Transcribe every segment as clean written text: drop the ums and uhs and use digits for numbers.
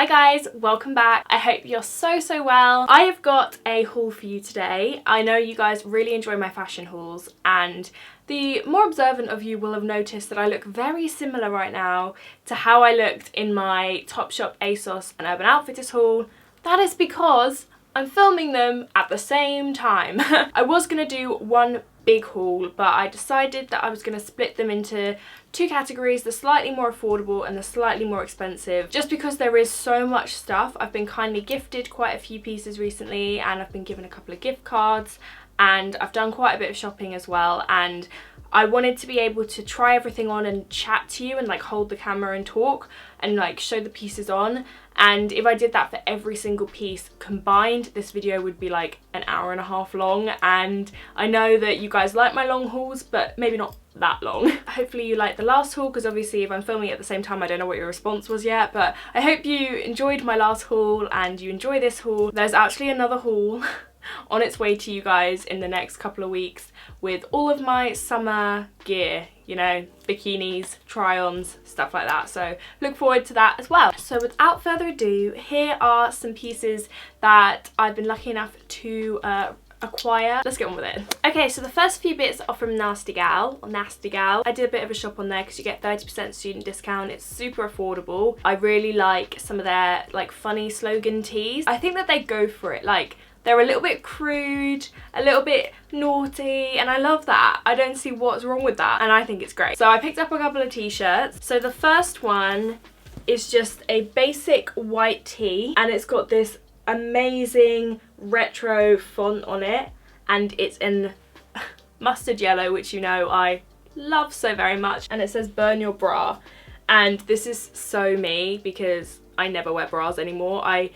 Hi guys, welcome back. I hope you're so well. I have got a haul for you today. I know you guys really enjoy my fashion hauls, and the more observant of you will have noticed that I look very similar right now to how I looked in my Topshop, ASOS and Urban Outfitters haul. That is because I'm filming them at the same time. I was going to do one big haul, but I decided that I was going to split them into two categories, the slightly more affordable and the slightly more expensive, just because there is so much stuff. I've been kindly gifted quite a few pieces recently, and I've been given a couple of gift cards, and I've done quite a bit of shopping as well, and I wanted to be able to try everything on and chat to you and like hold the camera and talk and like show the pieces on. And if I did that for every single piece combined, this video would be like an hour-and-a-half long, and I know that you guys like my long hauls, but maybe not that long. Hopefully you liked the last haul, because obviously if I'm filming at the same time I don't know what your response was yet, but I hope you enjoyed my last haul and you enjoy this haul. There's actually another haul on its way to you guys in the next couple of weeks with all of my summer gear, you know, bikinis, try-ons, stuff like that, so look forward to that as well. So without further ado, here are some pieces that I've been lucky enough to acquire. Let's get on with it. Okay, so the first few bits are from Nasty Gal. I did a bit of a shop on there because you get 30% student discount. It's super affordable. I really like some of their like funny slogan tees. I think that they go for it. Like, they're a little bit crude, a little bit naughty, and I love that. I don't see what's wrong with that, and I think it's great. So I picked up a couple of t-shirts. So the first one is just a basic white tee, and it's got this amazing retro font on it, and it's in mustard yellow, which you know I love so very much, and it says burn your bra. And this is so me because I never wear bras anymore. I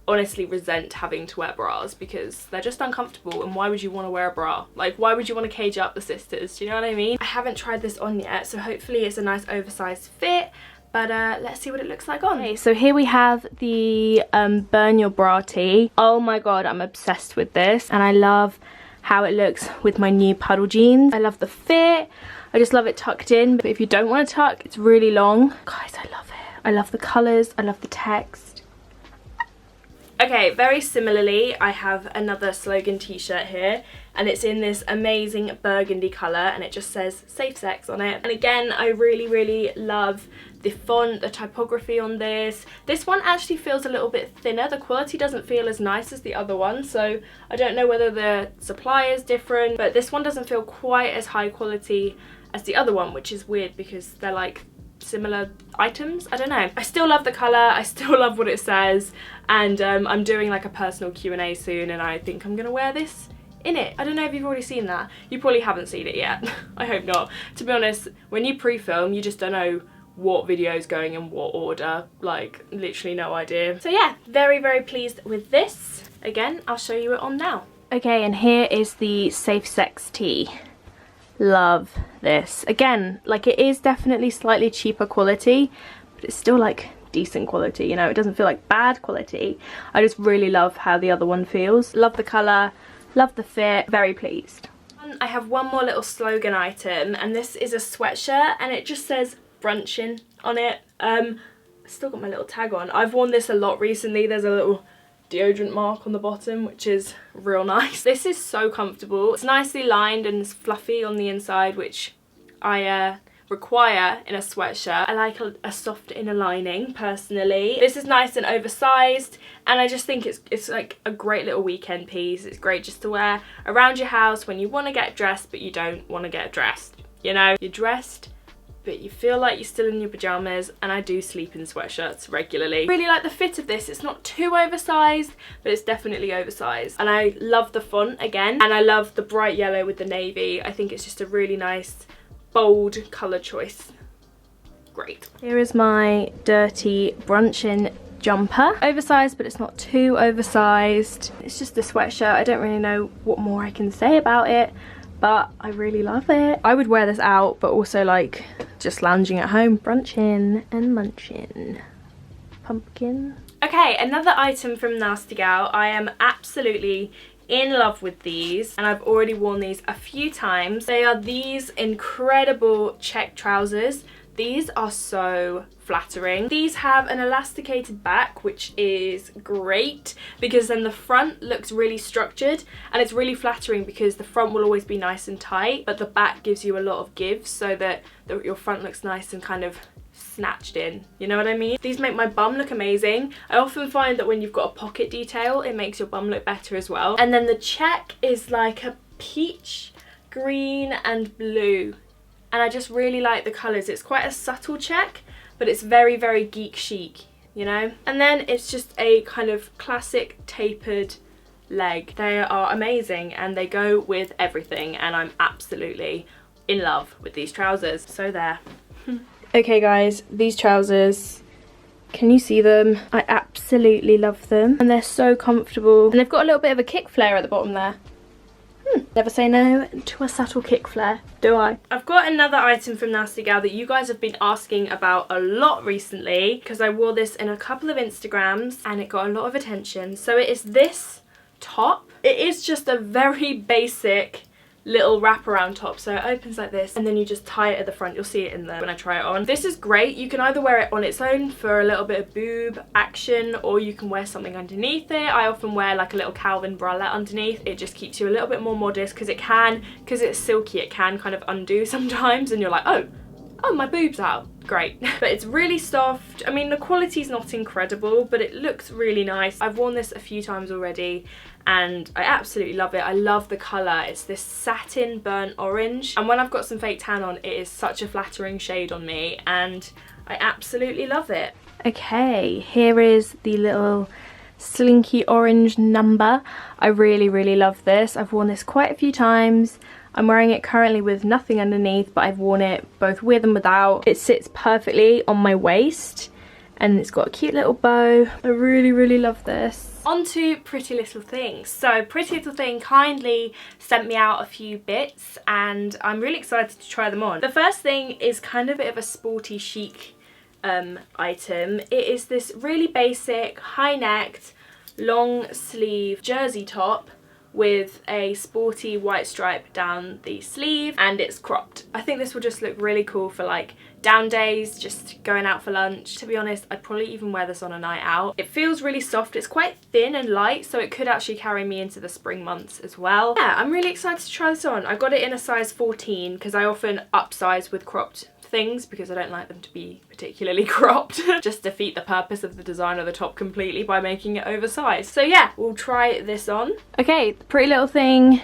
honestly resent having to wear bras because they're just uncomfortable, and why would you want to wear a bra? Like, why would you want to cage up the sisters? Do you know what I mean? I haven't tried this on yet, so hopefully it's a nice oversized fit, but let's see what it looks like on. Okay, so here we have the burn your bra tee. Oh my god, I'm obsessed with this, and I love how it looks with my new puddle jeans. I love the fit. I just love it tucked in, but if you don't want to tuck, it's really long. Guys, I love it. I love the colours, I love the text. Okay, very similarly, I have another slogan t-shirt here, and it's in this amazing burgundy colour, and it just says safe sex on it. And again, I really love the font, the typography on this. This one actually feels a little bit thinner. The quality doesn't feel as nice as the other one, so I don't know whether the supply is different, but this one doesn't feel quite as high quality as the other one, which is weird because they're like similar items. I don't know. I still love the colour, I still love what it says, and I'm doing like a personal Q&A soon, and I think I'm gonna wear this in it. I don't know if you've already seen that. You probably haven't seen it yet. I hope not. To be honest, when you pre-film, you just don't know what video is going in what order. Like, literally no idea. So yeah, very pleased with this. Again, I'll show you it on now. Okay, and here is the safe sex tee. Love this. Again, like, it is definitely slightly cheaper quality, but it's still like decent quality, you know. It doesn't feel like bad quality. I just really love how the other one feels. Love the colour, love the fit, very pleased. I have one more little slogan item, and this is a sweatshirt, and it just says Brunchin on it. Still got my little tag on. I've worn this a lot recently. There's a little deodorant mark on the bottom, which is real nice. This is so comfortable. It's nicely lined and it's fluffy on the inside, which I require in a sweatshirt. I like a soft inner lining personally. This is nice and oversized, and I just think it's like a great little weekend piece. It's great just to wear around your house when you want to get dressed but you don't want to get dressed. You know, you're dressed but you feel like you're still in your pajamas, and I do sleep in sweatshirts regularly. Really like the fit of this. It's not too oversized, but it's definitely oversized. And I love the font again, and I love the bright yellow with the navy. I think it's just a really nice, bold colour choice. Great. Here is my dirty Brunchin jumper. Oversized, but it's not too oversized. It's just a sweatshirt. I don't really know what more I can say about it, but I really love it. I would wear this out, but also like just lounging at home. Brunchin and munchin. Pumpkin. Okay, another item from Nasty Gal. I am absolutely in love with these, and I've already worn these a few times. They are these incredible check trousers. These are so flattering. These have an elasticated back, which is great because then the front looks really structured, and it's really flattering because the front will always be nice and tight, but the back gives you a lot of give so that your front looks nice and kind of snatched in, you know what I mean? These make my bum look amazing. I often find that when you've got a pocket detail, it makes your bum look better as well. And then the check is like a peach, green and blue, and I just really like the colours. It's quite a subtle check, but it's very, very geek chic, you know? And then it's just a kind of classic tapered leg. They are amazing and they go with everything, and I'm absolutely in love with these trousers. So there. Okay guys, these trousers, can you see them? I absolutely love them, and they're so comfortable, and they've got a little bit of a kick flare at the bottom there. Never say no to a subtle kick flare, do I? I've got another item from Nasty Gal that you guys have been asking about a lot recently, because I wore this in a couple of Instagrams and it got a lot of attention. So it is this top. It is just a very basic little wraparound top, so it opens like this and then you just tie it at the front. You'll see it in there when I try it on. This is great. You can either wear it on its own for a little bit of boob action, or you can wear something underneath it. I often wear like a little Calvin bralette underneath. It just keeps you a little bit more modest because it's silky, it can kind of undo sometimes and you're like, oh my boob's out. Great. But it's really soft. I mean, the quality's not incredible, but it looks really nice. I've worn this a few times already and I absolutely love it. I love the colour. It's this satin burnt orange, and when I've got some fake tan on, it is such a flattering shade on me and I absolutely love it. Okay, here is the little slinky orange number. I really, really love this. I've worn this quite a few times. I'm wearing it currently with nothing underneath, but I've worn it both with and without. It sits perfectly on my waist and it's got a cute little bow. I really, really love this. On to Pretty Little Things. So Pretty Little Thing kindly sent me out a few bits and I'm really excited to try them on. The first thing is kind of a bit of a sporty chic item. It is this really basic high-necked long sleeve jersey top with a sporty white stripe down the sleeve, and it's cropped. I think this will just look really cool for like down days, just going out for lunch. To be honest, I'd probably even wear this on a night out. It feels really soft. It's quite thin and light, so it could actually carry me into the spring months as well. Yeah, I'm really excited to try this on. I got it in a size 14 because I often upsize with cropped things because I don't like them to be particularly cropped. Just defeat the purpose of the design of the top completely by making it oversized. So yeah, we'll try this on. Okay, the Pretty Little Thing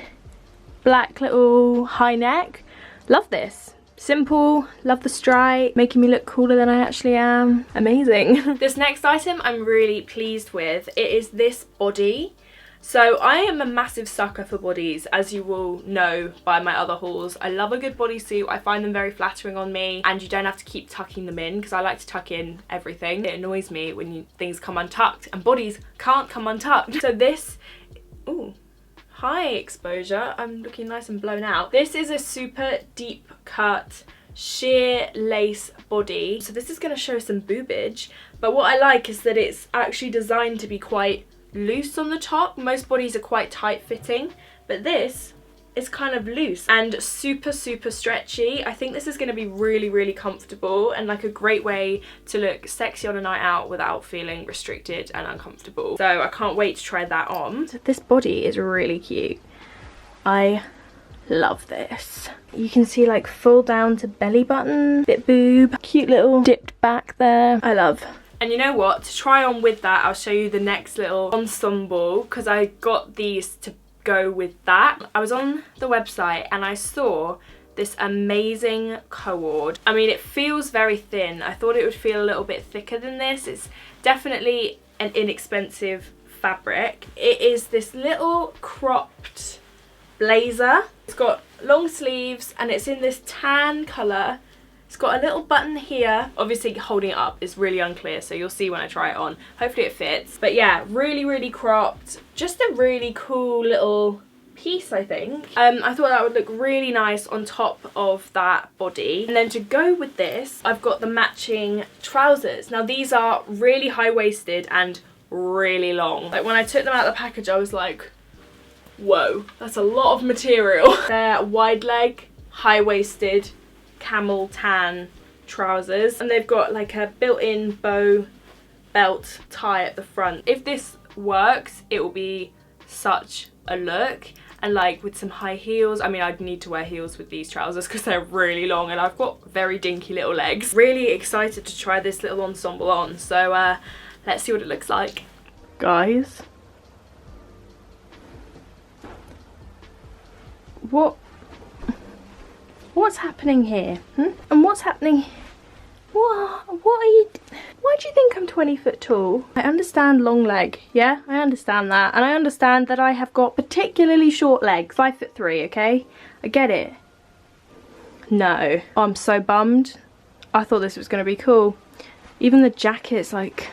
black little high neck. Love this. Simple, love the stripe, making me look cooler than I actually am. Amazing. This next item I'm really pleased with. It is this body. So I am a massive sucker for bodies, as you will know by my other hauls. I love a good bodysuit. I find them very flattering on me, and you don't have to keep tucking them in because I like to tuck in everything. It annoys me when things come untucked, and bodies can't come untucked. So this, ooh, high exposure. I'm looking nice and blown out. This is a super deep cut sheer lace body. So this is going to show some boobage, but what I like is that it's actually designed to be quite loose on the top. Most bodies are quite tight fitting, but this is kind of loose and super stretchy. I think this is going to be really comfortable and like a great way to look sexy on a night out without feeling restricted and uncomfortable. So I can't wait to try that on. This body is really cute. I love this. You can see like full down to belly button, bit boob, cute little dipped back there. I love. And you know what, to try on with that, I'll show you the next little ensemble because I got these to go with that. I was on the website and I saw this amazing cord. I mean, it feels very thin. I thought it would feel a little bit thicker than this. It's definitely an inexpensive fabric. It is this little cropped blazer. It's got long sleeves and it's in this tan colour. It's got a little button here. Obviously holding it up is really unclear, so you'll see when I try it on. Hopefully it fits. But yeah, really cropped. Just a really cool little piece, I think. I thought that would look really nice on top of that body. And then to go with this, I've got the matching trousers. Now these are really high-waisted and really long. Like when I took them out of the package, I was like, whoa, that's a lot of material. They're wide leg, high-waisted, camel tan trousers, and they've got like a built-in bow belt tie at the front. If this works, it will be such a look. And like with some high heels, I mean, I'd need to wear heels with these trousers because they're really long and I've got very dinky little legs. Really excited to try this little ensemble on, so let's see what it looks like. Guys, what's happening here? And what's hanging? What are you? Why do you think I'm 20 foot tall? I understand long leg, yeah, I understand that, and I understand that I have got particularly short legs, 5'3", okay? I get it. No, I'm so bummed. I thought this was gonna be cool. Even the jacket's like,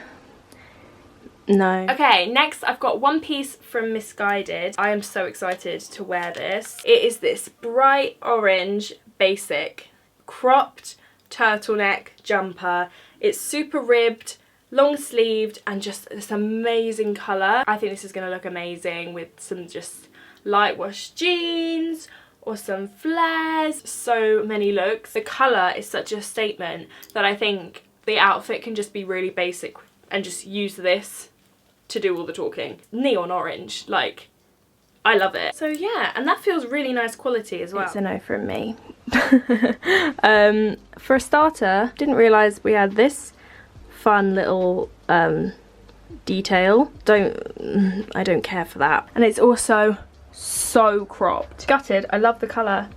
no. Okay, next I've got one piece from Missguided. I am so excited to wear this. It is this bright orange basic cropped turtleneck jumper. It's super ribbed, long sleeved, and just this amazing colour. I think this is going to look amazing with some just light wash jeans or some flares. So many looks. The colour is such a statement that I think the outfit can just be really basic and just use this to do all the talking. Neon orange, like, I love it. So yeah, and that feels really nice quality as well. It's a no from me. For a starter, didn't realise we had this fun little detail. I don't care for that. And it's also so cropped. Gutted, I love the colour.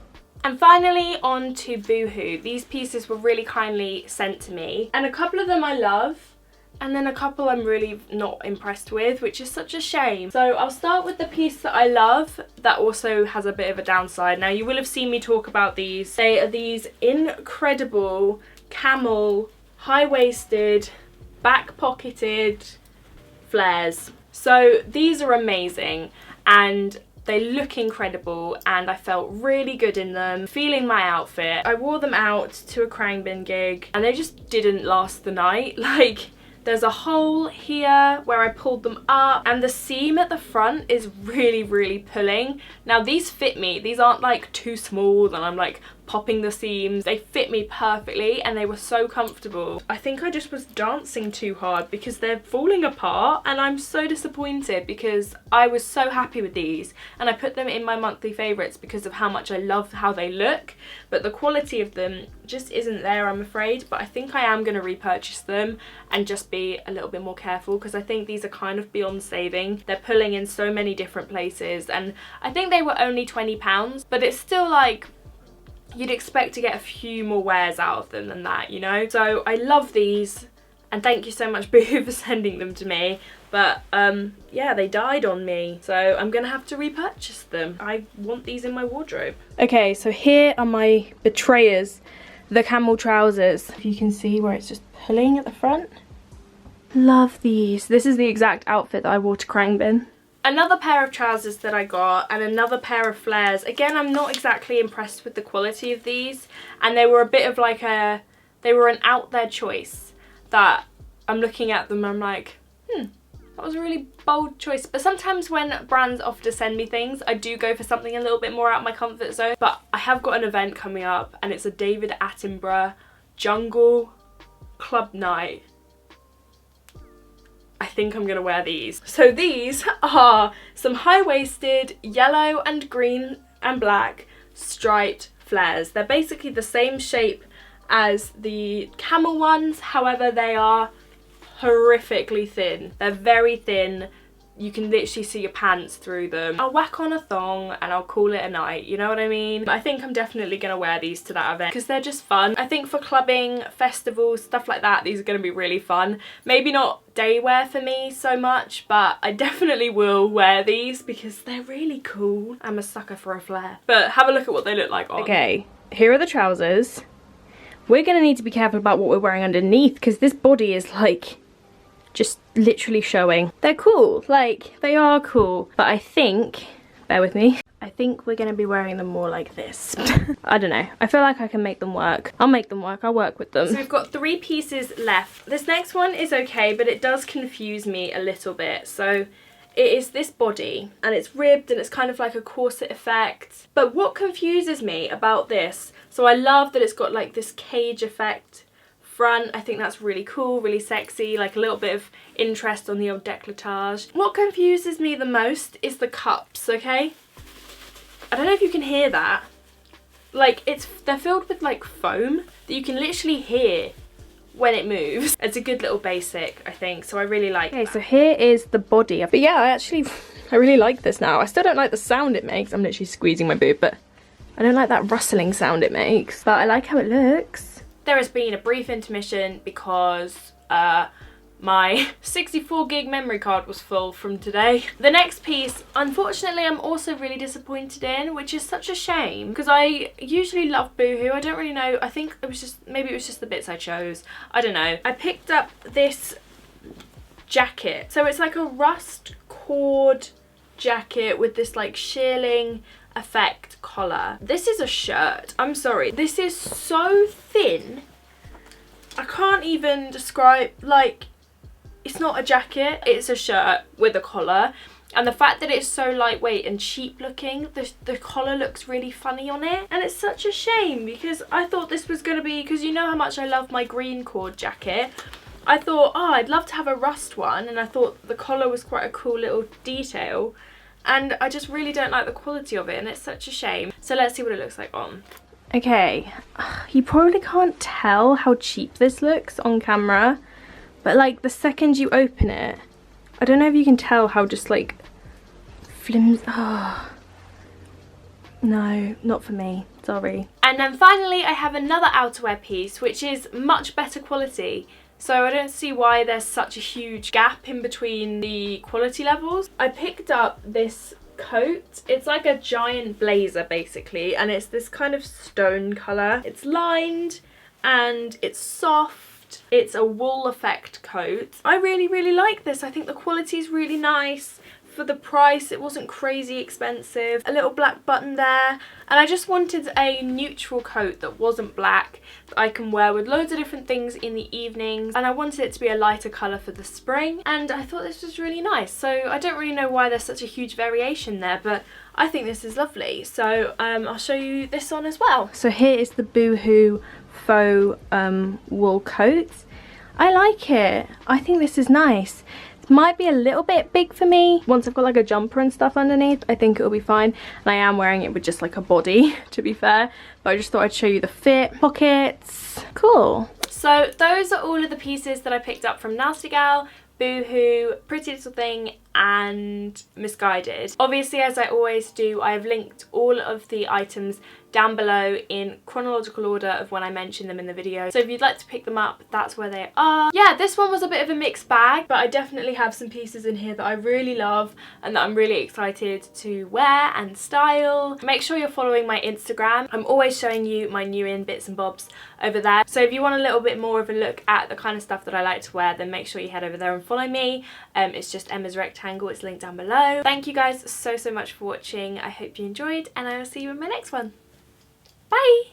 And finally on to Boohoo. These pieces were really kindly sent to me, and a couple of them I love, and then a couple I'm really not impressed with, which is such a shame. So I'll start with the piece that I love that also has a bit of a downside. Now you will have seen me talk about these. They are these incredible camel high-waisted back-pocketed flares. So these are amazing and they look incredible, and I felt really good in them, feeling my outfit. I wore them out to a Crangbin gig and they just didn't last the night. Like, there's a hole here where I pulled them up, and the seam at the front is really pulling. Now these fit me. These aren't like too small and I'm like popping the seams. They fit me perfectly and they were so comfortable. I think I just was dancing too hard because they're falling apart, and I'm so disappointed because I was so happy with these and I put them in my monthly favourites because of how much I love how they look, but the quality of them just isn't there, I'm afraid. But I think I am going to repurchase them and just be a little bit more careful because I think these are kind of beyond saving. They're pulling in so many different places, and I think they were only £20, but it's still like, you'd expect to get a few more wears out of them than that, you know? So I love these, and thank you so much Boohoo for sending them to me. But yeah, they died on me, so I'm gonna have to repurchase them. I want these in my wardrobe. Okay, so here are my betrayers, the camel trousers. If you can see where it's just pulling at the front. Love these. This is the exact outfit that I wore to Crangbin. Another pair of trousers that I got, and another pair of flares. Again, I'm not exactly impressed with the quality of these, and they were a bit of like they were an out there choice that I'm looking at them and I'm like, that was a really bold choice. But sometimes when brands offer to send me things, I do go for something a little bit more out of my comfort zone. But I have got an event coming up, and it's a David Attenborough Jungle Club night. I think I'm gonna wear these. So these are some high-waisted yellow and green and black striped flares. They're basically the same shape as the camel ones, however they are horrifically thin. They're very thin. You can literally see your pants through them. I'll whack on a thong and I'll call it a night, you know what I mean? I think I'm definitely gonna wear these to that event because they're just fun. I think for clubbing, festivals, stuff like that, these are gonna be really fun. Maybe not day wear for me so much, but I definitely will wear these because they're really cool. I'm a sucker for a flare. But have a look at what they look like on. Okay, here are the trousers. We're gonna need to be careful about what we're wearing underneath because this body is like just literally showing. They're cool, like they are cool, but I think, bear with me, I think we're gonna be wearing them more like this. I don't know, I feel like I can make them work. I'll make them work, I'll work with them. So we've got 3 pieces left. This next one is okay, but it does confuse me a little bit. So it is this body, and it's ribbed, and it's kind of like a corset effect. But what confuses me about this, so I love that it's got like this cage effect front. I think that's really cool, really sexy, like a little bit of interest on the old décolletage. What confuses me the most is the cups, okay? I don't know if you can hear that. Like, they're filled with like foam that you can literally hear when it moves. It's a good little basic, I think, so I really like that. Okay, so here is the body. But yeah, I really like this now. I still don't like the sound it makes. I'm literally squeezing my boob, but I don't like that rustling sound it makes. But I like how it looks. There has been a brief intermission because my 64 gig memory card was full from today. The next piece, unfortunately, I'm also really disappointed in, which is such a shame because I usually love Boohoo. I don't really know. I think it was just, maybe it was just the bits I chose. I don't know. I picked up this jacket. So it's like a rust cord jacket with this like shearling effect collar. This is a shirt. I'm sorry. This is so thin. I can't even describe, like, it's not a jacket, it's a shirt with a collar, and the fact that it's so lightweight and cheap looking, the collar looks really funny on it, and it's such a shame because I thought this was going to be, because you know how much I love my green cord jacket, I thought, oh, I'd love to have a rust one, and I thought the collar was quite a cool little detail, and I just really don't like the quality of it, and it's such a shame. So let's see what it looks like on. Okay, you probably can't tell how cheap this looks on camera, but like the second you open it, I don't know if you can tell how just like flimsy. Oh, no, not for me, sorry. And then finally I have another outerwear piece which is much better quality. So I don't see why there's such a huge gap in between the quality levels. I picked up this coat. It's like a giant blazer basically, and it's this kind of stone colour. It's lined and it's soft. It's a wool effect coat. I really like this. I think the quality is really nice. For the price, it wasn't crazy expensive. A little black button there, and I just wanted a neutral coat that wasn't black that I can wear with loads of different things in the evenings, and I wanted it to be a lighter colour for the spring, and I thought this was really nice. So I don't really know why there's such a huge variation there, but I think this is lovely. So I'll show you this on as well. So here is the Boohoo faux wool coat. I like it. I think this is nice. It might be a little bit big for me. Once I've got like a jumper and stuff underneath, I think it'll be fine. And I am wearing it with just like a body, to be fair. But I just thought I'd show you the fit. Pockets. Cool. So those are all of the pieces that I picked up from Nasty Gal, Boohoo, Prettylittlething and Missguided. Obviously, as I always do, I have linked all of the items down below in chronological order of when I mention them in the video. So if you'd like to pick them up, that's where they are. Yeah, this one was a bit of a mixed bag, but I definitely have some pieces in here that I really love and that I'm really excited to wear and style. Make sure you're following my Instagram. I'm always showing you my new in bits and bobs over there. So if you want a little bit more of a look at the kind of stuff that I like to wear, then make sure you head over there and follow me. It's just EmmasRectangle. It's linked down below. Thank you guys so much for watching. I hope you enjoyed, and I will see you in my next one. Bye!